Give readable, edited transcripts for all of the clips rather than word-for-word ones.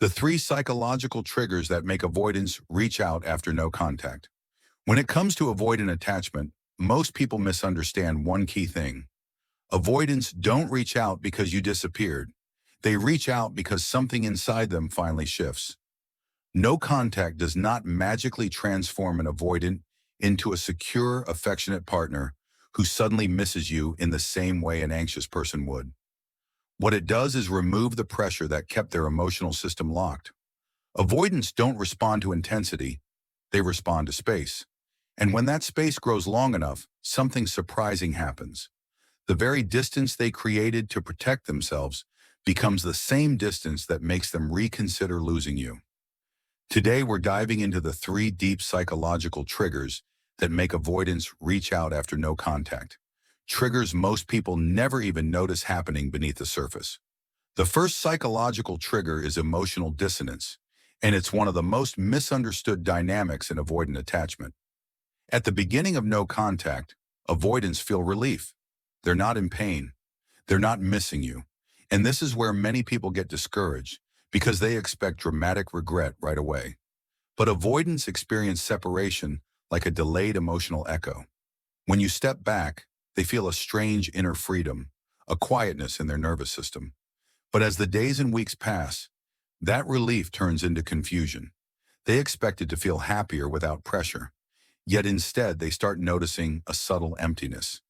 The three psychological triggers that make avoidance reach out after no contact. When it comes to avoidant attachment, most people misunderstand one key thing. Avoidants don't reach out because you disappeared. They reach out because something inside them finally shifts. No contact does not magically transform an avoidant into a secure, affectionate partner who suddenly misses you in the same way an anxious person would. What it does is remove the pressure that kept their emotional system locked. Avoidants don't respond to intensity, they respond to space. And when that space grows long enough, something surprising happens. The very distance they created to protect themselves becomes the same distance that makes them reconsider losing you. Today, we're diving into the three deep psychological triggers that make avoidants reach out after no contact. Triggers most people never even notice happening beneath the surface. The first psychological trigger is emotional dissonance, and it's one of the most misunderstood dynamics in avoidant attachment. At the beginning of no contact, avoidants feel relief. They're not in pain. They're not missing you. And this is where many people get discouraged because they expect dramatic regret right away. But avoidants experience separation like a delayed emotional echo. When you step back, they feel a strange inner freedom, a quietness in their nervous system. But as the days and weeks pass, that relief turns into confusion. They expected to feel happier without pressure, yet instead they start noticing a subtle emptiness.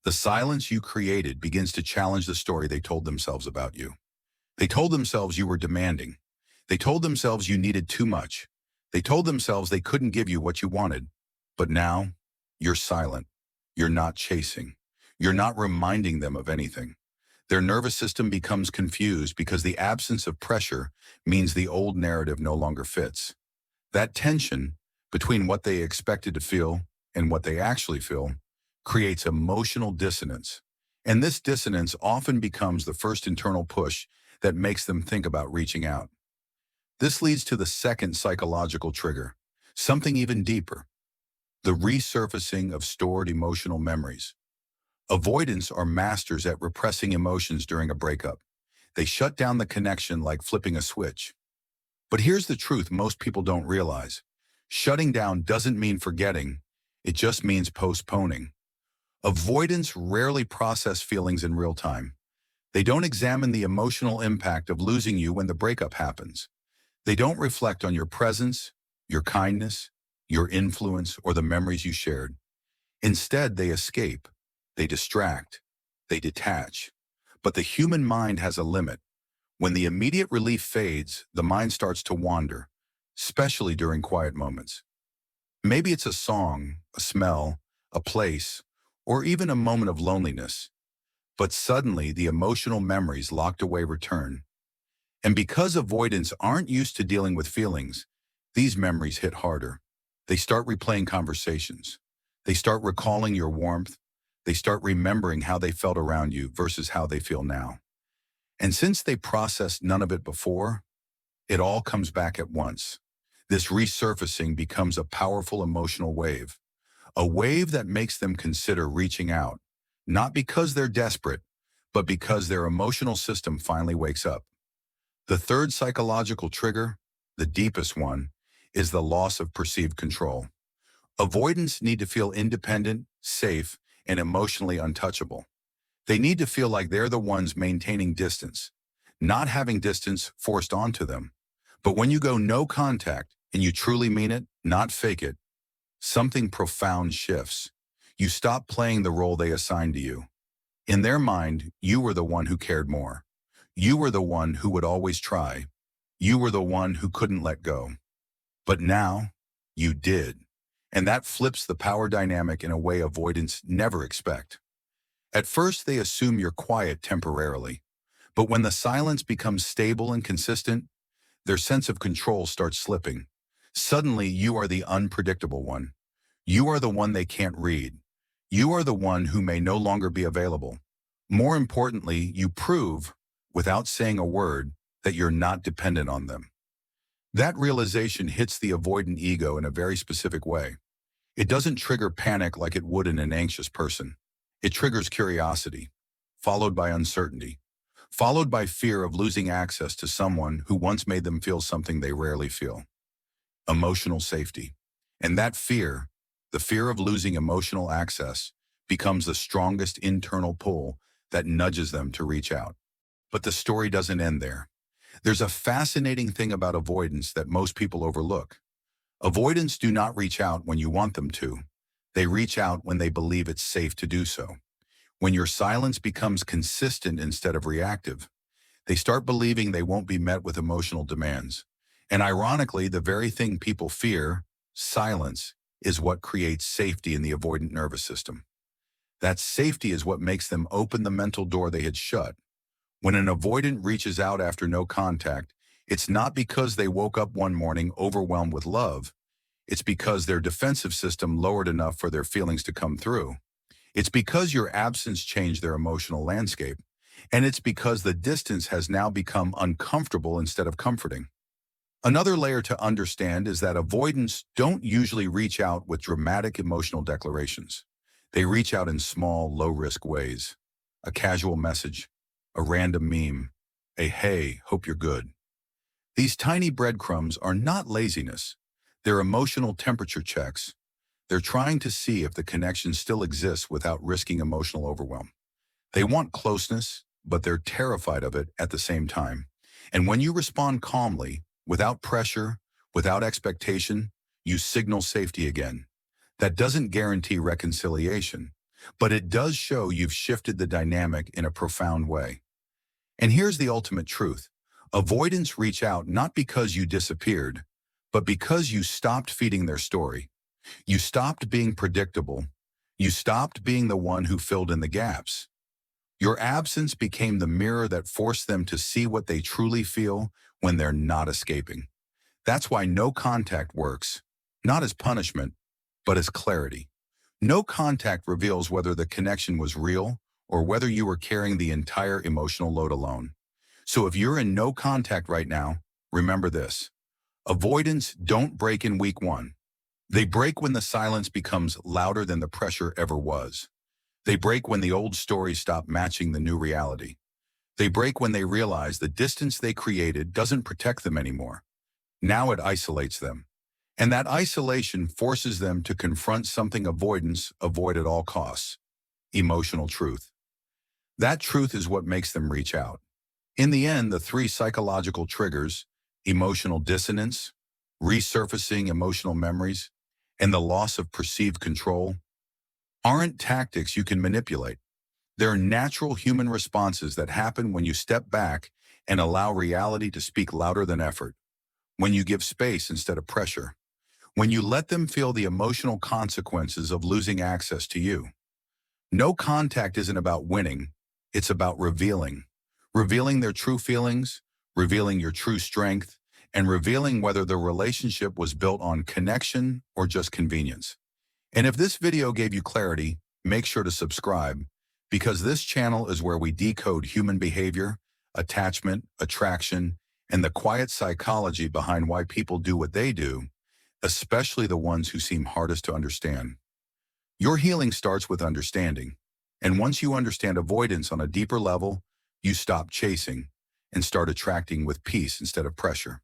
The silence you created begins to challenge the story they told themselves about you. They told themselves you were demanding. They told themselves you needed too much. They told themselves they couldn't give you what you wanted. But now, you're silent. You're not chasing. You're not reminding them of anything. Their nervous system becomes confused because the absence of pressure means the old narrative no longer fits. That tension between what they expected to feel and what they actually feel creates emotional dissonance. And this dissonance often becomes the first internal push that makes them think about reaching out. This leads to the second psychological trigger, something even deeper: the resurfacing of stored emotional memories. Avoidants are masters at repressing emotions during a breakup. They shut down the connection like flipping a switch. But here's the truth most people don't realize. Shutting down doesn't mean forgetting, it just means postponing. Avoidants rarely process feelings in real time. They don't examine the emotional impact of losing you when the breakup happens. They don't reflect on your presence, your kindness, your influence, or the memories you shared. Instead, they escape, they distract, they detach. But the human mind has a limit. When the immediate relief fades, the mind starts to wander, especially during quiet moments. Maybe it's a song, a smell, a place, or even a moment of loneliness. But suddenly, the emotional memories locked away return. And because avoidants aren't used to dealing with feelings, these memories hit harder. They start replaying conversations. They start recalling your warmth. They start remembering how they felt around you versus how they feel now. And since they processed none of it before, it all comes back at once. This resurfacing becomes a powerful emotional wave, a wave that makes them consider reaching out, not because they're desperate, but because their emotional system finally wakes up. The third psychological trigger, the deepest one, is the loss of perceived control. Avoidants need to feel independent, safe, and emotionally untouchable. They need to feel like they're the ones maintaining distance, not having distance forced onto them. But when you go no contact and you truly mean it, not fake it, something profound shifts. You stop playing the role they assigned to you. In their mind, you were the one who cared more. You were the one who would always try. You were the one who couldn't let go. But now, you did. And that flips the power dynamic in a way avoidants never expect. At first, they assume you're quiet temporarily. But when the silence becomes stable and consistent, their sense of control starts slipping. Suddenly, you are the unpredictable one. You are the one they can't read. You are the one who may no longer be available. More importantly, you prove, without saying a word, that you're not dependent on them. That realization hits the avoidant ego in a very specific way. It doesn't trigger panic like it would in an anxious person. It triggers curiosity, followed by uncertainty, followed by fear of losing access to someone who once made them feel something they rarely feel, emotional safety. And that fear, the fear of losing emotional access, becomes the strongest internal pull that nudges them to reach out. But the story doesn't end there. There's a fascinating thing about avoidance that most people overlook. Avoidants do not reach out when you want them to. They reach out when they believe it's safe to do so. When your silence becomes consistent instead of reactive, they start believing they won't be met with emotional demands. And ironically, the very thing people fear, silence, is what creates safety in the avoidant nervous system. That safety is what makes them open the mental door they had shut. When an avoidant reaches out after no contact, it's not because they woke up one morning overwhelmed with love. It's because their defensive system lowered enough for their feelings to come through. It's because your absence changed their emotional landscape. And it's because the distance has now become uncomfortable instead of comforting. Another layer to understand is that avoidants don't usually reach out with dramatic emotional declarations. They reach out in small, low-risk ways. A casual message, a random meme, a "hey, hope you're good." These tiny breadcrumbs are not laziness. They're emotional temperature checks. They're trying to see if the connection still exists without risking emotional overwhelm. They want closeness, but they're terrified of it at the same time. And when you respond calmly, without pressure, without expectation, you signal safety again. That doesn't guarantee reconciliation, but it does show you've shifted the dynamic in a profound way. And here's the ultimate truth. Avoidants reach out not because you disappeared, but because you stopped feeding their story. You stopped being predictable. You stopped being the one who filled in the gaps. Your absence became the mirror that forced them to see what they truly feel when they're not escaping. That's why no contact works, not as punishment, but as clarity. No contact reveals whether the connection was real or whether you were carrying the entire emotional load alone. So if you're in no contact right now, remember this. Avoidants don't break in week one. They break when the silence becomes louder than the pressure ever was. They break when the old stories stop matching the new reality. They break when they realize the distance they created doesn't protect them anymore. Now it isolates them. And that isolation forces them to confront something avoidants avoid at all costs: emotional truth. That truth is what makes them reach out. In the end, the three psychological triggers, emotional dissonance, resurfacing emotional memories, and the loss of perceived control, aren't tactics you can manipulate. They're natural human responses that happen when you step back and allow reality to speak louder than effort, when you give space instead of pressure, when you let them feel the emotional consequences of losing access to you. No contact isn't about winning, it's about revealing. Revealing their true feelings, revealing your true strength, and revealing whether the relationship was built on connection or just convenience. And if this video gave you clarity, make sure to subscribe, because this channel is where we decode human behavior, attachment, attraction, and the quiet psychology behind why people do what they do, especially the ones who seem hardest to understand. Your healing starts with understanding, and once you understand avoidance on a deeper level, you stop chasing and start attracting with peace instead of pressure.